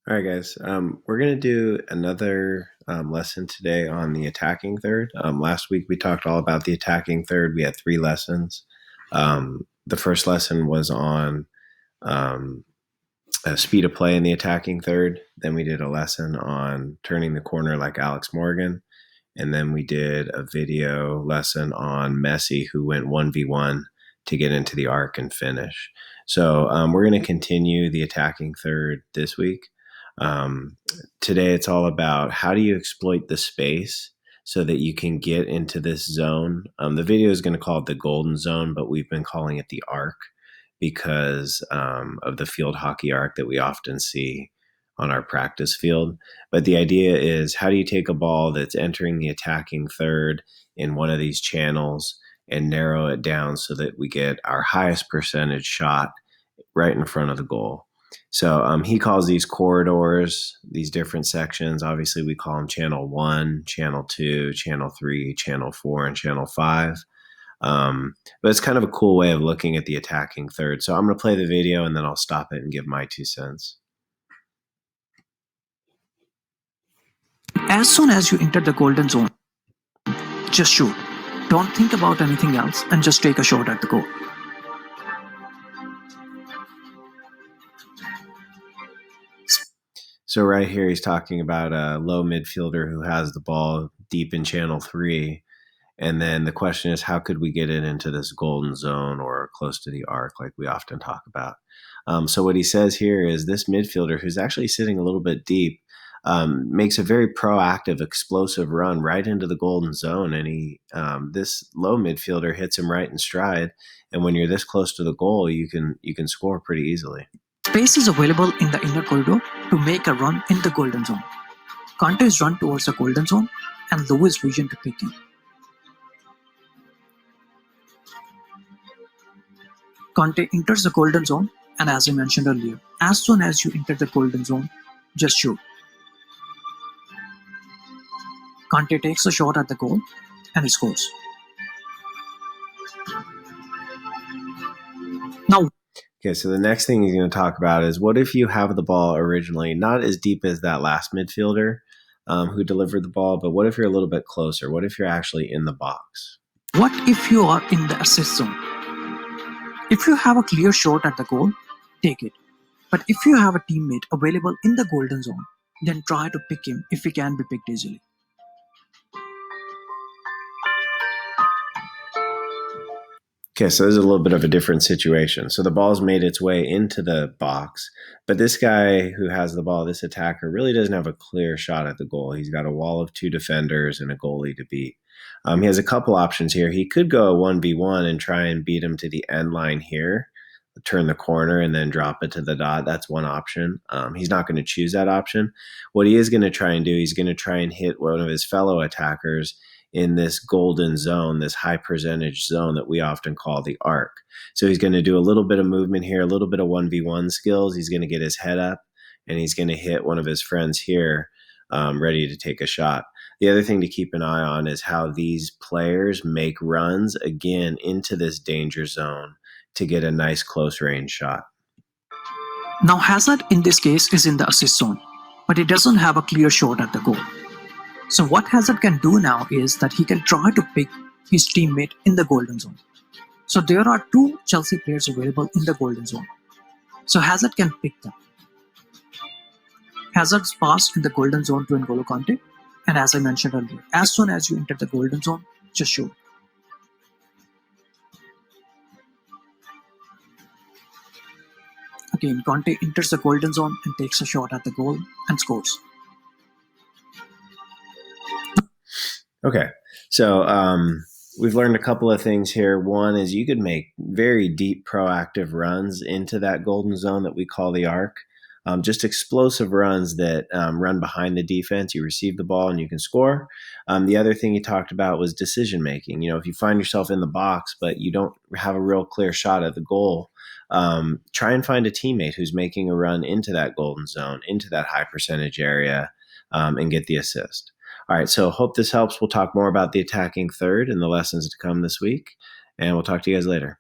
All right, guys. We're going to do another lesson today on the attacking third. Last week we talked all about the attacking third. We had 3 lessons. The first lesson was on um, speed of play in the attacking third. Then we did a lesson on turning the corner like Alex Morgan. And then we did a video lesson on Messi, who went 1v1 to get into the arc and finish. So we're going to continue the attacking third this week. Today, it's all about how do you exploit the space so that you can get into this zone. The video is going to call it the golden zone, but we've been calling it the arc because of the field hockey arc that we often see on our practice field. But the idea is, how do you take a ball that's entering the attacking third in one of these channels and narrow it down so that we get our highest percentage shot right in front of the goal? So he calls these corridors, these different sections. Obviously, we call them channel 1, channel 2, channel 3, channel 4, and channel 5. But it's kind of a cool way of looking at the attacking third. So I'm going to play the video and then I'll stop it and give my 2 cents. As soon as you enter the golden zone, just shoot. Don't think about anything else and just take a shot at the goal. So right here, he's talking about a low midfielder who has the ball deep in channel 3. And then the question is, how could we get it into this golden zone or close to the arc like we often talk about? So what he says here is this midfielder, who's actually sitting a little bit deep, makes a very proactive, explosive run right into the golden zone. And this low midfielder hits him right in stride. And when you're this close to the goal, you can score pretty easily. Space is available in the inner corridor to make a run in the golden zone. Conte's run towards the golden zone and Louis' vision to pick him. Conte enters the golden zone, and as I mentioned earlier, as soon as you enter the golden zone, just shoot. Conte takes a shot at the goal and he scores. Now, okay, so the next thing he's going to talk about is, what if you have the ball originally not as deep as that last midfielder who delivered the ball, but what if you're a little bit closer? What if you're actually in the box? What if you are in the assist zone? If you have a clear shot at the goal, take it. But if you have a teammate available in the golden zone, then try to pick him if he can be picked easily. Okay, so this is a little bit of a different situation. So the ball's made its way into the box, but this guy who has the ball, this attacker, really doesn't have a clear shot at the goal. He's got a wall of 2 defenders and a goalie to beat. He has a couple options here. He could go a 1v1 and try and beat him to the end line here, turn the corner, and then drop it to the dot. That's one option. He's not going to choose that option. What he is going to try and do, he's going to try and hit one of his fellow attackers in this golden zone, this high percentage zone that we often call the arc. So he's going to do a little bit of movement here, a little bit of 1v1 skills. He's going to get his head up, and he's going to hit one of his friends here, ready to take a shot. The other thing to keep an eye on is how these players make runs, again, into this danger zone to get a nice close range shot. Now Hazard in this case is in the assist zone, but he doesn't have a clear shot at the goal. So what Hazard can do now is that he can try to pick his teammate in the golden zone. So there are 2 Chelsea players available in the golden zone. So Hazard can pick them. Hazard's pass in the golden zone to N'Golo Kante, and as I mentioned earlier, as soon as you enter the golden zone, just shoot. Again, Conte enters the golden zone and takes a shot at the goal and scores. Okay, so we've learned a couple of things here. One is you could make very deep proactive runs into that golden zone that we call the arc. Just explosive runs that run behind the defense. You receive the ball and you can score. The other thing he talked about was decision making. You know, if you find yourself in the box but you don't have a real clear shot at the goal, try and find a teammate who's making a run into that golden zone, into that high percentage area, and get the assist. All right, so hope this helps. We'll talk more about the attacking third and the lessons to come this week, and we'll talk to you guys later.